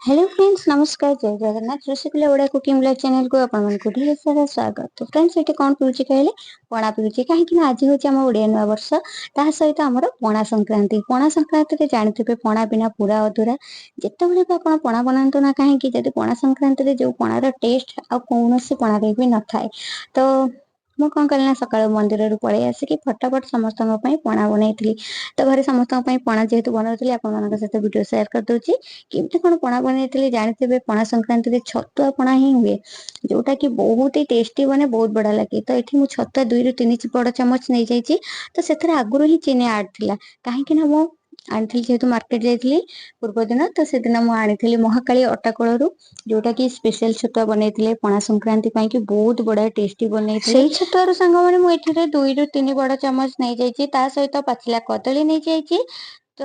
Hello friends नमस्कार जय जगन्नाथ रसगुल्ला ओडा कुकिंग ब्लॉग चैनल को आपण मानकु ढेर सारा स्वागत। तो फ्रेंड्स एटे कोन पिउची कहले पणा पिउची काहेकि ना आज होची हम ओडिया नवा वर्ष ता सहित हमर पणा संक्रांति रे जानथिबे पणा बिना पूरा अधूरा जेते बेले भी आपण पणा बनांतु ना काहेकि जदि पणा संक्रांति रे जो पणार टेस्ट आ कोनोसी पणा रे भी न थाए। तो ମୁଁ କଣ କଲି ନା ସକାଳୁ ମନ୍ଦିରରୁ ପଳେଇ ଆସିକି ଫଟାଫଟ ସମସ୍ତଙ୍କ ପାଇଁ ପଣା ବନେଇଥିଲି। ତ ଘରେ ସମସ୍ତଙ୍କ ପାଇଁ ପଣା ଯେହେତୁ ବନଉଥିଲି ଆପଣମାନଙ୍କ ସହିତ ଭିଡିଓ ସେୟାର କରିଦଉଛି। କେମିତି କଣ ପଣା ବନେଇଥିଲି ଜାଣିଥିବେ ପଣା ସଂକ୍ରାନ୍ତିରେ ଛତୁଆ ପଣା ହିଁ ହୁଏ ଯୋଉଟା କି ବହୁତ ହି ଟେଷ୍ଟି ବନେ ବହୁତ ବଢିଆ ଲାଗେ। ତ ଏଠି ମୁଁ ଛତୁଆ 2 ରୁ 3 ବଡ ଚାମଚ ନେଇଯାଇଛି। ତ ସେଥିରେ ଆଗରୁ ହିଁ ଚିନି ଆଡ ଥିଲା କାହିଁକି ନା ମୁଁ ଆଣିଥିଲି ଯେହେତୁ ମାର୍କେଟ ଯାଇଥିଲି ପୂର୍ବ ଦିନ ତ ସେଦିନ ମୁଁ ଆଣିଥିଲି ମହାକାଳୀ ଅଟା କଳରୁ ଯୋଉଟା କି ସ୍ପେଶାଲ ଛତୁଆ ବନେଇଥିଲେ ପଣା ସଂକ୍ରାନ୍ତି ପାଇଁ କି ବହୁତ ବଢିଆ ଟେଷ୍ଟି ବନେଇଥିଲେ। ସେଇ ଛତୁଆରୁ ସାଙ୍ଗମାନେ ମୁଁ ଏଠାରେ 2 ରୁ 3 ବଡ ଚାମଚ ନେଇଯାଇଛି ତା ସହିତ ପାଚିଲା କଦଳୀ ନେଇଯାଇଛି। ତ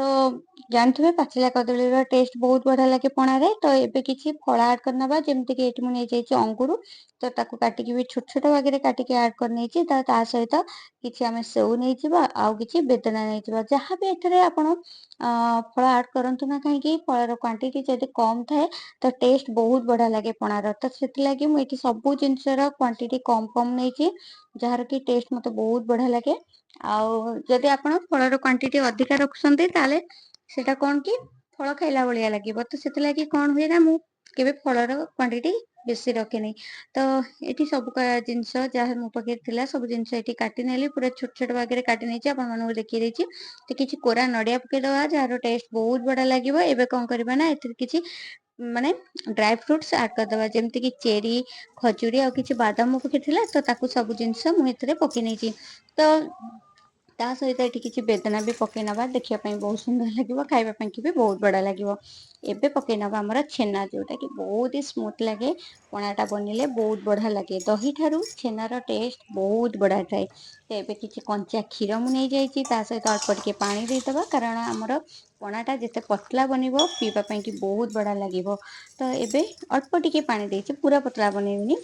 ଜାଣିଥିବେ ପାଚିଲା କଦଳୀର ଟେଷ୍ଟ ବହୁତ ବଢିଆ ଲାଗେ ପଣାରେ। ତ ଏବେ କିଛି ଫଳ ଆଡ କରିନବା ଯେମିତି କି ଏଠି ମୁଁ ନେଇଯାଇଛି ଅଙ୍ଗୁରୁ ତ ତାକୁ କାଟିକି ବି ଛୋଟ ଛୋଟ ଭାଗରେ କାଟିକି ଆଡ କରିନେଇଛି। ତା ସହିତ କିଛି ଆମେ ସେଉ ନେଇଯିବା ଆଉ କିଛି ବେଦନା ନେଇଯିବା ଯାହାବି ଏଠାରେ ଆପଣ ଫଳ ଆଡ କରନ୍ତୁ ନା କାହିଁକି ଫଳର କ୍ୱାଣ୍ଟିଟି ଯଦି କମ ଥାଏ ତ ଟେଷ୍ଟ ବହୁତ ବଢିଆ ଲାଗେ ପଣାର। ତ ସେଥିଲାଗି ମୁଁ ଏଠି ସବୁ ଜିନିଷର କ୍ୱାଣ୍ଟିଟି କମ କମ ନେଇଛି ଯାହାର କି ଟେଷ୍ଟ ମତେ ବହୁତ ବଢିଆ ଲାଗେ। ଆଉ ଯଦି ଆପଣ ଫଳର କ୍ୱାଣ୍ଟିଟି ଅଧିକା ରଖୁଛନ୍ତି ତାହେଲେ ସେଟା କଣ କି ଫଳ ଖାଇଲା ଭଳିଆ ଲାଗିବ। ତ ସେଥିଲାଗି କଣ ହୁଏ ନା ମୁଁ କେବେ ଫଳର କ୍ୱାଣ୍ଟିଟି ବେଶୀ ରଖେନି। ତ ଏଠି ସବୁ ଜିନିଷ ଯାହା ମୋ ପାଖରେ ଥିଲା ସବୁ ଜିନିଷ ଏଠି କାଟି ନେଲି ପୁରା ଛୋଟ ଛୋଟ ଭାଗରେ କାଟି ନେଇଛି ଆପଣ ମାନଙ୍କୁ ଦେଖେଇ ଦେଇଛି। ତ କିଛି କୋରା ନଡିଆ ପକେଇଦବା ଯାହାର ଟେଷ୍ଟ ବହୁତ ବଢିଆ ଲାଗିବ। ଏବେ କଣ କରିବା ନା ଏଥିରେ କିଛି ମାନେ ଡ୍ରାଏ ଫ୍ରୁଟସ ଆଡ କରିଦବା ଯେମିତି କି ଚେରି ଖଜୁରୀ ଆଉ କିଛି ବାଦାମ ମୋ ପାଖରେ ଥିଲା ତ ତାକୁ ସବୁ ଜିନିଷ ମୁଁ ଏଥିରେ ପକେଇ ନେଇଛି। ତ ତା ସହିତ ଏଠି କିଛି ବେଦନା ବି ପକେଇ ନବା ଦେଖିବା ପାଇଁ ବହୁତ ସୁନ୍ଦର ଲାଗିବ ଖାଇବା ପାଇଁ କି ବି ବହୁତ ବଢିଆ ଲାଗିବ। ଏବେ ପକେଇ ନବା ଆମର ଛେନା ଯୋଉଟା କି ବହୁତ ହି ସ୍ମୁଥ ଲାଗେ ପଣା ଟା ବନିଲେ ବହୁତ ବଢିଆ ଲାଗେ। ଦହି ଠାରୁ ଛେନାର ଟେଷ୍ଟ ବହୁତ ବଢିଆ ଥାଏ। ତ ଏବେ କିଛି କଞ୍ଚା କ୍ଷୀର ମୁଁ ନେଇଯାଇଛି ତା ସହିତ ଅଳ୍ପ ଟିକେ ପାଣି ଦେଇଦବା କାରଣ ଆମର ପଣା ଟା ଯେତେ ପତଲା ବନିବ ପିଇବା ପାଇଁ କି ବହୁତ ବଢିଆ ଲାଗିବ। ତ ଏବେ ଅଳ୍ପ ଟିକେ ପାଣି ଦେଇଛି ପୁରା ପତଳା ବନେଇବିନି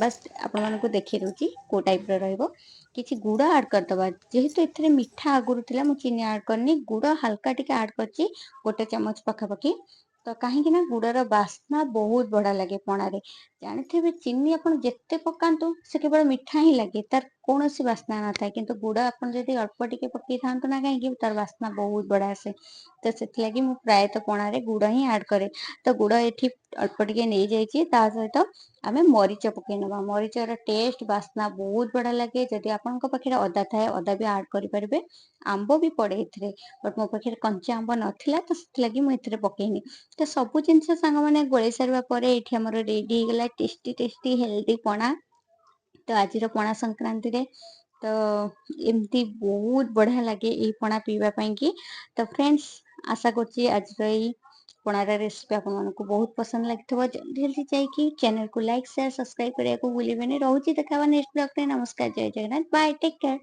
ବାସ୍ ଆପଣ ମାନଙ୍କୁ ଦେଖେଇ ଦଉଛି କୋଉ ଟାଇପ ର ରହିବ। କିଛି ଗୁଡ ଆଡ କରିଦବା ଯେହେତୁ ଏଥିରେ ମିଠା ଆଗରୁ ଥିଲା ମୁଁ ଚିନି ଆଡ କରିନି ଗୁଡ ହାଲକା ଟିକେ ଆଡ କରିଛି 1 ଚାମଚ ପାଖାପାଖି। ତ କାହିଁକି ନା ଗୁଡର ବାସ୍ନା ବହୁତ ବଢିଆ ଲାଗେ ପଣାରେ। ଜାଣିଥିବେ ଚିନି ଆପଣ ଯେତେ ପକାନ୍ତୁ ସେ କେବଳ ମିଠା ହିଁ ଲାଗେ ତାର କୌଣସି ବାସ୍ନା ନଥାଏ କିନ୍ତୁ ଗୁଡ ଆପଣ ଯଦି ଅଳ୍ପ ଟିକେ ପକେଇଥାନ୍ତୁ ନା କାହିଁକି ତାର ବାସ୍ନା ବହୁତ ବଢିଆ ଆସେ। ତ ସେଥିଲାଗି ମୁଁ ପ୍ରାୟତଃ ପଣାରେ ଗୁଡ ହିଁ ଆଡ କରେ। ତ ଗୁଡ ଏଠି ଅଳ୍ପ ଟିକେ ନେଇଯାଇଛି ତା ସହିତ ଆମେ ମରିଚ ପକେଇ ନବା ମରିଚର ଟେଷ୍ଟ ବାସ୍ନା ବହୁତ ବଢିଆ ଲାଗେ। ଯଦି ଆପଣଙ୍କ ପାଖରେ ଅଦା ଥାଏ ଅଦା ବି ଆଡ କରିପାରିବେ। ଆମ୍ବ ବି ପଡେ ଏଥିରେ ବଟ ମୋ ପାଖରେ କଞ୍ଚା ଆମ୍ବ ନଥିଲା ତ ସେଥିଲାଗି ମୁଁ ଏଥିରେ ପକେଇନି। ତ ସବୁ ଜିନିଷ ସାଙ୍ଗ ମାନେ ଗୋଳେଇ ସାରିବା ପରେ ଏଇଠି ଆମର ରେଡି ହେଇଗଲା ଟେଷ୍ଟି ଟେଷ୍ଟି ହେଲଦି ପଣା। ତ ଆଜିର ପଣା ସଂକ୍ରାନ୍ତିରେ ତ ଏମିତି ବହୁତ ବଢିଆ ଲାଗେ ଏଇ ପଣା ପିଇବା ପାଇଁ କି। ତ ଫ୍ରେଣ୍ଡସ ଆଶା କରୁଛି ଆଜିର ଏଇ ପଣାର ରେସିପି ଆପଣ ମାନଙ୍କୁ ବହୁତ ପସନ୍ଦ ଲାଗିଥିବ। ଜଲଦି ଜଲଦି ଯାଇକି ଚ୍ୟାନେଲକୁ ଲାଇକ୍ ସେୟାର ସବସ୍କ୍ରାଇବ କରିବାକୁ ଭୁଲିବେନି। ରହୁଛି ଦେଖା ହବା ନେକ୍ସଟ ବ୍ଲଗରେ। ନମସ୍କାର ଜୟ ଜଗନ୍ନାଥ ବାଏ ଟେକ୍ କେୟାର।